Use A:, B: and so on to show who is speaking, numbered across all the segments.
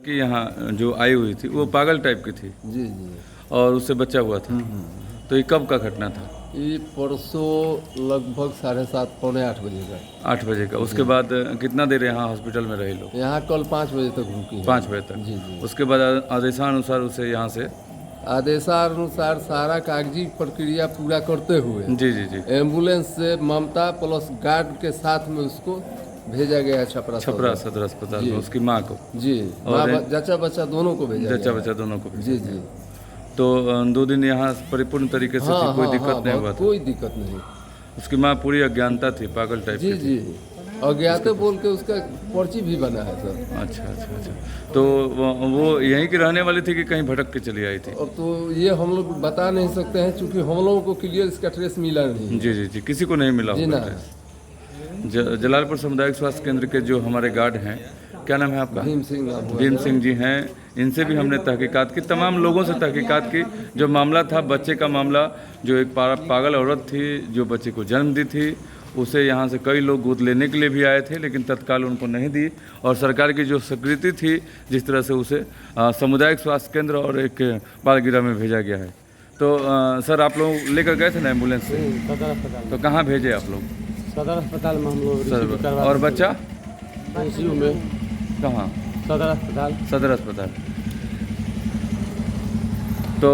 A: लड़की यहाँ जो आई हुई थी वो पागल टाइप की थी
B: जी जी।
A: और उससे बच्चा हुआ था। तो ये कब का घटना था?
B: ये परसों लगभग 7:30 पौने 8 बजे का।
A: 8 बजे का। उसके बाद कितना देर यहाँ हॉस्पिटल में रहे लोग?
B: यहाँ कल 5 बजे तक रुकी है।
A: 5 बजे तक।
B: जी जी।
A: उसके बाद आदेशानुसार उसे यहाँ से
B: आदेशानुसार सारा कागजी प्रक्रिया पूरा करते हुए
A: जी जी जी
B: एम्बुलेंस से ममता प्लस गार्ड के साथ में उसको भेजा गया है छपरा
A: सदर अस्पताल में उसकी माँ को।
B: जी।
A: और
B: माँ जच्चा बच्चा दोनों को भेजा
A: जच्चा
B: गया
A: बच्चा दोनों को
B: है।
A: भेजा
B: जी
A: गया।
B: जी।
A: तो 2 दिन यहाँ परिपूर्ण तरीके से थी, कोई दिक्कत नहीं हुआ था?
B: कोई दिक्कत नहीं।
A: उसकी माँ पूरी अज्ञानता थी, पागल टाइप
B: जी
A: की थी।
B: जी। अज्ञात बोल के उसका पर्ची भी बना है सर।
A: अच्छा अच्छा अच्छा। तो वो यहीं की रहने वाली थी कि कहीं भटक के चली आई थी?
B: अब तो ये हम लोग बता नहीं सकते हैं क्योंकि हम लोगों को क्लियर इसका ट्रेस मिला नहीं।
A: जी जी जी, किसी को नहीं मिला
B: जी
A: होगा
B: ना।
A: ट्रेस। जलालपुर सामुदायिक स्वास्थ्य केंद्र के जो हमारे गार्ड हैं, क्या नाम है आपका?
B: भीम सिंह नाम हुआ।
A: भीम सिंह जी हैं। इनसे भी हमने तहकीकात की, तमाम लोगों से तहकीकात की। जो मामला था बच्चे का मामला, जो एक पागल औरत थी जो बच्चे को जन्म दी थी, उसे यहाँ से कई लोग गोद लेने के लिए भी आए थे, लेकिन तत्काल उनको नहीं दी। और सरकार की जो स्वीकृति थी, जिस तरह से उसे सामुदायिक स्वास्थ्य केंद्र और एक बालगृह में भेजा गया है। तो सर आप लोग लेकर गए थे ना एम्बुलेंस से?
B: सदर अस्पताल।
A: तो कहाँ भेजे आप लोग?
B: सदर अस्पताल में हम लोग
A: सर, और बच्चा
B: ICU में
A: कहाँ?
B: सदर अस्पताल।
A: सदर अस्पताल। तो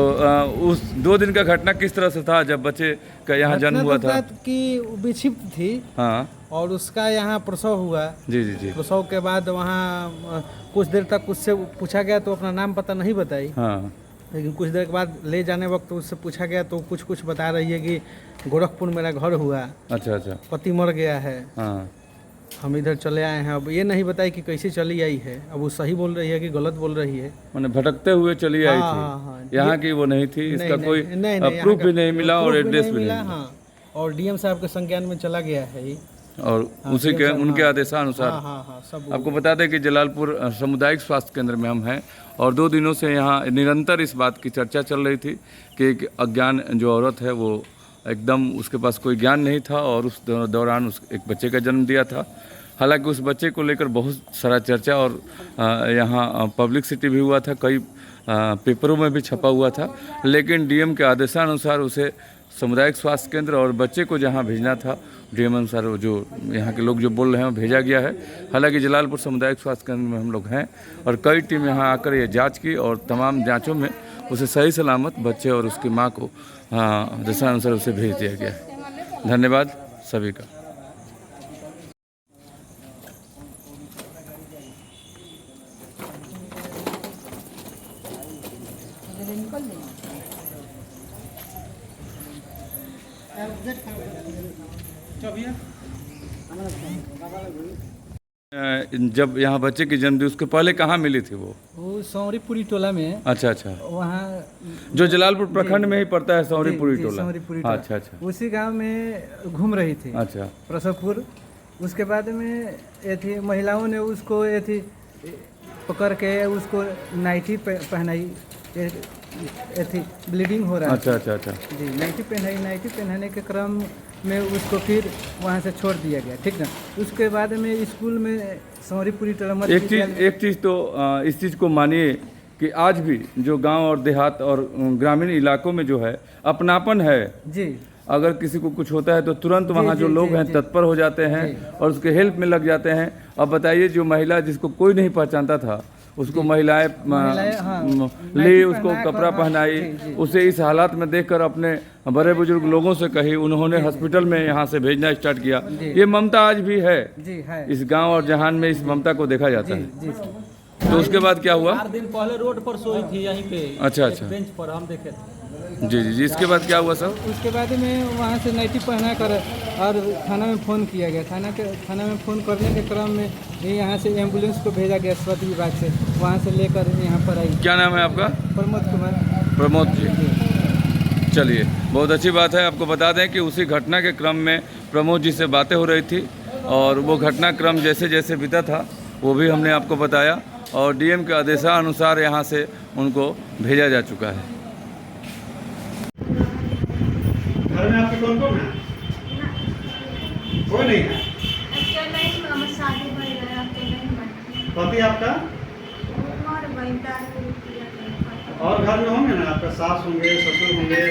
A: उस 2 दिन का घटना किस तरह से था जब बच्चे का यहाँ जन्म हुआ था?
C: कि विक्षिप्त थी
A: हाँ
C: और उसका यहाँ प्रसव हुआ।
A: जी जी जी।
C: प्रसव के बाद वहाँ कुछ देर तक उससे पूछा गया तो अपना नाम पता नहीं बताई,
A: हाँ
C: लेकिन कुछ देर के बाद ले जाने वक्त उससे पूछा गया तो कुछ बता रही है कि गोरखपुर मेरा घर हुआ,
A: अच्छा अच्छा।
C: पति मर गया है,
A: हाँ
C: हम इधर चले आए हैं। अब ये नहीं बताई कि कैसे चली आई है, अब वो सही बोल रही है कि गलत बोल रही है।
A: मैंने भटकते हुए चली आई
C: हाँ,
A: थी।
C: हाँ, हाँ।
A: यहाँ की वो नहीं थी, इसका कोई प्रूफ भी नहीं मिला और एड्रेस भी नहीं मिला।
C: हाँ, और DM साहब के संज्ञान में चला गया है ये।
A: और उसी के उनके आदेशानुसार
C: हाँ, सब
A: आपको बता दें कि जलालपुर सामुदायिक स्वास्थ्य केंद्र में हम हैं और 2 दिनों से यहाँ निरंतर इस बात की चर्चा चल रही थी कि एक अज्ञान जो औरत है वो एकदम, उसके पास कोई ज्ञान नहीं था और उस दौरान उस एक बच्चे का जन्म दिया था। हालांकि उस बच्चे को लेकर बहुत सारा चर्चा और यहाँ पब्लिसिटी भी हुआ था, कई पेपरों में भी छपा हुआ था, लेकिन DM के आदेशानुसार उसे सामुदायिक स्वास्थ्य केंद्र और बच्चे को जहाँ भेजना था DM अनुसार जो यहाँ के लोग जो बोल रहे हैं भेजा गया है। हालांकि जलालपुर सामुदायिक स्वास्थ्य केंद्र में हम लोग हैं और कई टीम यहाँ आकर ये जांच की और तमाम जांचों में उसे सही सलामत बच्चे और उसकी माँ को आदेशानुसार उसे भेज दिया गया है। धन्यवाद सभी का। जब यहाँ बच्चे की जन्म दी उसके पहले कहाँ मिली थी वो?
C: सौरीपुरी टोला में।
A: अच्छा अच्छा।
C: वहाँ
A: जो जलालपुर प्रखंड में ही पड़ता है सौरीपुरी टोला।
C: सौरीपुरी
A: हाँ, अच्छा अच्छा।
C: उसी गांव में घूम रही थी।
A: अच्छा।
C: प्रसवपुर। उसके बाद में ये थी महिलाओं ने उसको ये थी पकड़ के उसको नाइटी पहनाई, ये थी ब्लीडिंग हो रहा है।
A: अच्छा अच्छा अच्छा
C: जी, नाइटी पहनाई, नाइटी पहनाने के क्रम में उसको फिर वहाँ से छोड़ दिया गया, ठीक ना। उसके बाद में स्कूल में सौरीपुरी टोला
A: एक चीज़ तो इस चीज़ को मानिए कि आज भी जो गांव और देहात और ग्रामीण इलाकों में जो है अपनापन है
C: जी।
A: अगर किसी को कुछ होता है तो तुरंत वहाँ जो लोग हैं तत्पर हो जाते हैं और उसके हेल्प में लग जाते हैं। अब बताइए जो महिला जिसको कोई नहीं पहचानता था उसको महिलाएं ले उसको कपड़ा पहनाई, उसे इस हालात में देखकर अपने बड़े बुजुर्ग लोगों से कही, उन्होंने हॉस्पिटल में यहाँ से भेजना स्टार्ट किया। ये ममता आज भी है इस गांव और जहान में, इस ममता को देखा जाता है। तो उसके बाद क्या हुआ?
C: 4 दिन पहले रोड पर सोई थी यहीं पे।
A: अच्छा अच्छा।
C: बेंच पर हम देखे थे।
A: जी जी जी। इसके बाद क्या हुआ सर?
C: उसके बाद में वहाँ से नाइटी पहना कर और थाना में फ़ोन किया गया। थाना में फ़ोन करने के क्रम में यहाँ से एम्बुलेंस को भेजा गया स्वास्थ्य विभाग से, वहाँ से लेकर यहाँ पर आई।
A: क्या नाम है आपका?
C: प्रमोद कुमार।
A: प्रमोद जी, चलिए बहुत अच्छी बात है। आपको बता दें कि उसी घटना के क्रम में प्रमोद जी से बातें हो रही थी और वो घटनाक्रम जैसे जैसे बीता था वो भी हमने आपको बताया और DM के आदेशानुसार यहाँ से उनको भेजा जा चुका है।
D: घर में आपके कौन कौन है? कोई नहीं है।
E: शादी भर गया, अकेले ही बैठे।
D: पति आपका?
E: मर दाल पूरी किया था।
D: और घर में होंगे ना, आपका सास होंगे, ससुर होंगे,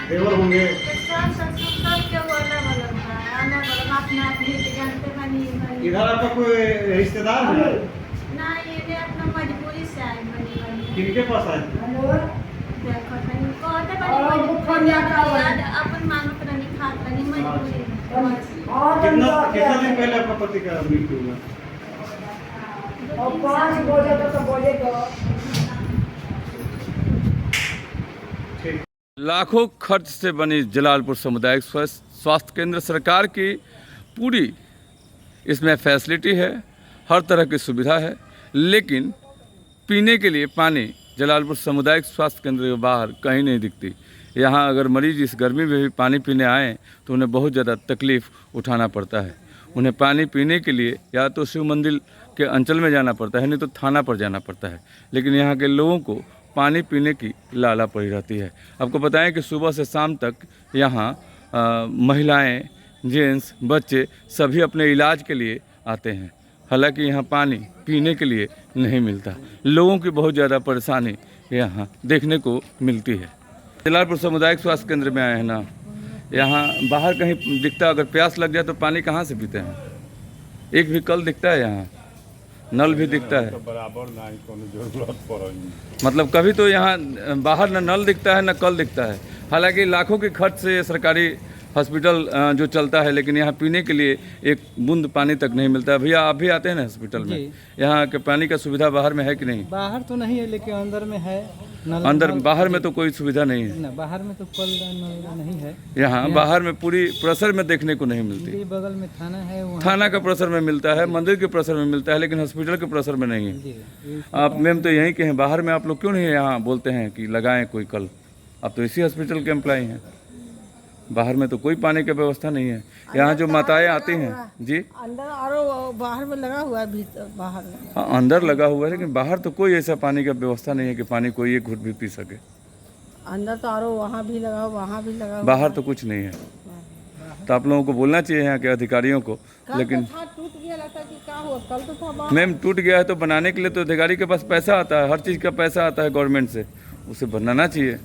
D: देवर होंगे।
E: तो सास ससुर सबके वो अलग अलग था, अलग अलग अपना अपनी के जानते बनी
D: इधर आपका कोई रिश्तेदार है?
E: ना, ये अपना मजबूरी से आए बनी
D: किनके पास आए थे?
E: देखो तनी कहते बनी मजबूरी याद अपन मांगत रहनी खात रहनी मजबूरी।
D: कितना दिन पहले आपका पति का मृत्यु हुआ? ठीक।
A: लाखों खर्च से बनी जलालपुर सामुदायिक स्वास्थ्य केंद्र सरकार की पूरी इसमें फैसिलिटी है, हर तरह की सुविधा है, लेकिन पीने के लिए पानी जलालपुर सामुदायिक स्वास्थ्य केंद्र के बाहर कहीं नहीं दिखती। यहाँ अगर मरीज इस गर्मी में भी पानी पीने आएँ तो उन्हें बहुत ज़्यादा तकलीफ़ उठाना पड़ता है। उन्हें पानी पीने के लिए या तो शिव मंदिर के अंचल में जाना पड़ता है, नहीं तो थाना पर जाना पड़ता है, लेकिन यहाँ के लोगों को पानी पीने की लाला पड़ी रहती है। आपको बताएं कि सुबह से शाम तक यहाँ महिलाएं, जेंट्स, बच्चे सभी अपने इलाज के लिए आते हैं। हालांकि यहाँ पानी पीने के लिए नहीं मिलता। लोगों की बहुत ज़्यादा परेशानी यहाँ देखने को मिलती है। जलालपुर सामुदायिक स्वास्थ्य केंद्र में आए हैं ना, यहाँ बाहर कहीं दिखता, अगर प्यास लग जाए तो पानी कहाँ से पीते हैं? एक भी कल दिखता है यहाँ, नल भी दिखता है, मतलब कभी तो यहाँ बाहर न नल दिखता है न कल दिखता है। हालांकि लाखों के खर्च से ये सरकारी हॉस्पिटल जो चलता है, लेकिन यहाँ पीने के लिए एक बूंद पानी तक नहीं मिलता है। भैया आप भी आते हैं ना हॉस्पिटल में, यहाँ के पानी का सुविधा बाहर में है कि नहीं?
C: बाहर तो नहीं है, लेकिन अंदर में है नल।
A: अंदर बाहर में तो कोई सुविधा नहीं है
C: ना, बाहर में तो कल नल नहीं है।
A: यहाँ बाहर में पूरी प्रेशर में देखने को नहीं मिलती।
C: ये बगल में थाना है, वहाँ
A: थाना का प्रेशर में मिलता है, मंदिर के प्रेशर में मिलता है, लेकिन हॉस्पिटल के प्रेशर में नहीं है। आप मैम तो यहीं के हैं, बाहर में आप लोग क्यों नहीं यहाँ बोलते हैं कि लगाएं कोई कल? आप तो इसी हॉस्पिटल के एम्प्लॉई हैं। बाहर में तो कोई पानी की व्यवस्था नहीं है। यहाँ जो माताएं आती हैं जी,
F: अंदर आरो बाहर में लगा हुआ है, भीतर बाहर में।
A: हाँ अंदर लगा हुआ है, लेकिन बाहर तो कोई ऐसा पानी का व्यवस्था नहीं है कि पानी कोई एक घुट भी पी सके।
F: अंदर तो आरो वहाँ भी लगा, वहाँ भी लगा।
A: बाहर तो कुछ नहीं है। तो आप लोगों को बोलना चाहिए यहाँ के अधिकारियों को, लेकिन
F: टूट गया, लगता कि क्या हुआ, कल तो था बाहर।
A: मैम टूट गया है तो बनाने के लिए तो अधिकारी के पास पैसा आता है, हर चीज़ का पैसा आता है गवर्नमेंट से, उसे बनाना चाहिए।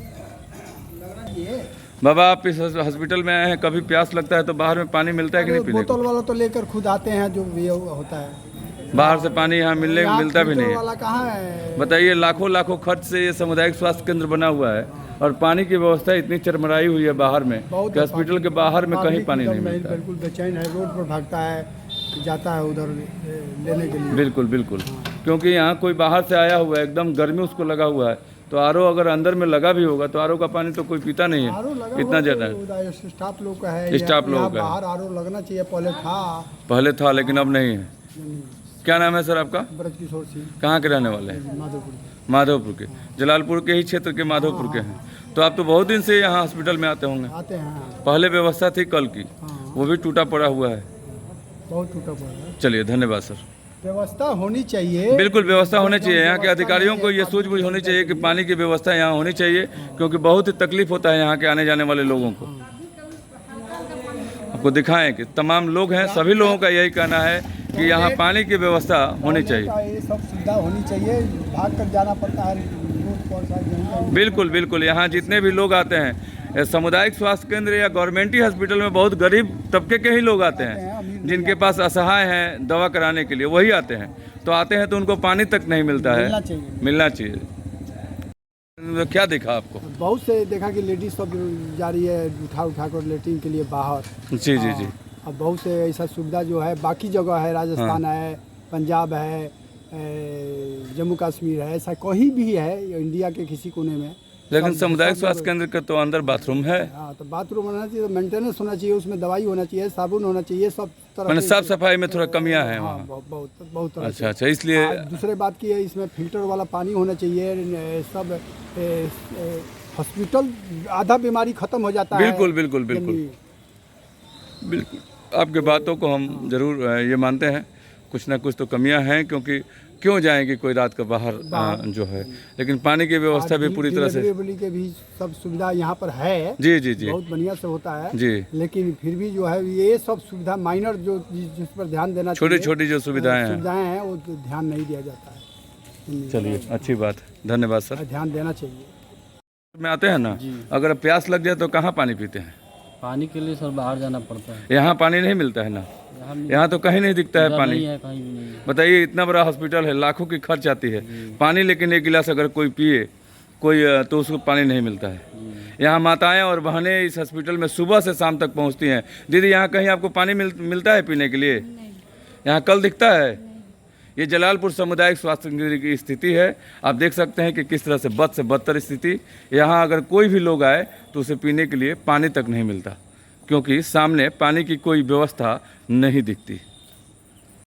A: बाबा आप इस हॉस्पिटल में आए हैं, कभी प्यास लगता है तो बाहर में पानी मिलता है कि नहीं पीने को?
G: बोतल वाला तो लेकर खुद आते हैं, जो ये होता है।
A: बाहर से पानी यहाँ मिलता भी नहीं
G: वाला
A: है।
G: कहाँ है?
A: बताइए, लाखों खर्च से ये सामुदायिक स्वास्थ्य केंद्र बना हुआ है और पानी की व्यवस्था इतनी चरमराई हुई है बाहर में कि हॉस्पिटल के बाहर में कहीं पानी नहीं मिलता।
G: बिल्कुल बेचैन है, रोड पर भागता है, जाता है उधर लेने के लिए।
A: बिल्कुल बिल्कुल, क्योंकि यहाँ कोई बाहर से आया हुआ है, एकदम गर्मी उसको लगा हुआ है, तो आरओ अगर अंदर में लगा भी होगा तो आरओ का पानी तो कोई पीता नहीं है इतना ज़्यादा।
G: स्टाफ लोग का है,
A: स्टाफ लोगों का
G: बाहर आरओ लगना चाहिए, पहले
A: था लेकिन अब नहीं है। क्या नाम है सर आपका?
G: ब्रजकिशोर सिंह।
A: कहाँ के रहने वाले हैं?
G: माधोपुर।
A: माधोपुर के, जलालपुर के ही क्षेत्र के माधोपुर के हैं। तो आप तो बहुत दिन से यहाँ हॉस्पिटल में आते होंगे।
G: आते हैं।
A: पहले व्यवस्था थी कल की, वो भी टूटा पड़ा हुआ है।
G: बहुत टूटा पड़ा है।
A: चलिए धन्यवाद सर।
G: व्यवस्था होनी चाहिए,
A: बिल्कुल व्यवस्था होनी चाहिए। यहाँ के अधिकारियों को ये सूझबूझ होनी चाहिए कि पानी की व्यवस्था यहाँ होनी चाहिए, क्योंकि बहुत ही तकलीफ होता है यहाँ के आने जाने वाले लोगों को। आपको दिखाएं कि तमाम लोग हैं, सभी लोगों का यही कहना है कि यहाँ पानी की व्यवस्था होनी चाहिए।
G: ये सब सुविधा होनी चाहिए, भाग कर जाना पड़ता है।
A: बिल्कुल बिल्कुल, यहाँ जितने भी लोग आते हैं सामुदायिक स्वास्थ्य केंद्र या गवर्नमेंट हॉस्पिटल में बहुत गरीब तबके के ही लोग आते हैं, जिनके पास असहाय हैं दवा कराने के लिए, वही आते हैं। तो आते हैं तो उनको पानी तक नहीं मिलता है, मिलना चाहिए। क्या देखा आपको?
G: बहुत से देखा कि लेडीज सब जा रही है उठा कर लेटरिन के लिए बाहर।
A: जी जी जी।
G: अब बहुत से ऐसा सुविधा जो है बाकी जगह है, राजस्थान है, पंजाब है, जम्मू कश्मीर है, ऐसा कहीं भी है इंडिया के किसी कोने में।
A: लेकिन सामुदायिक स्वास्थ्य केंद्र का तो अंदर बाथरूम है।
G: हाँ, तो बाथरूम होना चाहिए, मेंटेनेंस होना चाहिए, उसमें दवाई होना चाहिए, साबुन होना चाहिए, सब तरह
A: मैंने साफ सफाई में थोड़ा कमियां हैं वहाँ।
G: बहुत तरह
A: अच्छा अच्छा, इसलिए
G: दूसरे बात की है, इसमें फिल्टर वाला पानी होना चाहिए। सब हॉस्पिटल आधा बीमारी खत्म हो जाता है।
A: बिल्कुल बिल्कुल बिल्कुल बिल्कुल, आपके बातों को हम जरूर ये मानते हैं, कुछ ना कुछ तो कमियां हैं, क्योंकि क्यों जाएंगे कोई रात का बाहर जो है। लेकिन पानी की व्यवस्था भी पूरी तरह से
G: डिलीवरी के भी सब सुविधा यहाँ पर है।
A: जी जी जी,
G: बहुत बढ़िया से होता है
A: जी।
G: लेकिन फिर भी जो है ये सब सुविधा माइनर जो जिस पर ध्यान देना
A: छोटी छोटी जो सुविधाएं
G: हैं वो ध्यान नहीं दिया जाता है।
A: चलिए अच्छी बात है, धन्यवाद सर।
G: ध्यान देना चाहिए।
A: में आते हैं ना, अगर प्यास लग जाए तो कहाँ पानी पीते हैं?
H: पानी के लिए सर बाहर जाना पड़ता है।
A: यहाँ पानी नहीं मिलता है ना, यहाँ तो कहीं नहीं दिखता है पानी।
H: नहीं है, कहीं भी नहीं है।
A: बताइए, इतना बड़ा हॉस्पिटल है, लाखों की खर्च आती है पानी, लेकिन एक गिलास अगर कोई पिए कोई तो उसको पानी नहीं मिलता है। यहाँ माताएं और बहनें इस हॉस्पिटल में सुबह से शाम तक पहुँचती हैं। दीदी, यहाँ कहीं आपको पानी मिलता है पीने के लिए? यहाँ कल दिखता है? ये जलालपुर सामुदायिक स्वास्थ्य केंद्र की स्थिति है। आप देख सकते हैं कि किस तरह से बद से बदतर स्थिति। यहाँ अगर कोई भी लोग आए तो उसे पीने के लिए पानी तक नहीं मिलता, क्योंकि सामने पानी की कोई व्यवस्था नहीं दिखती।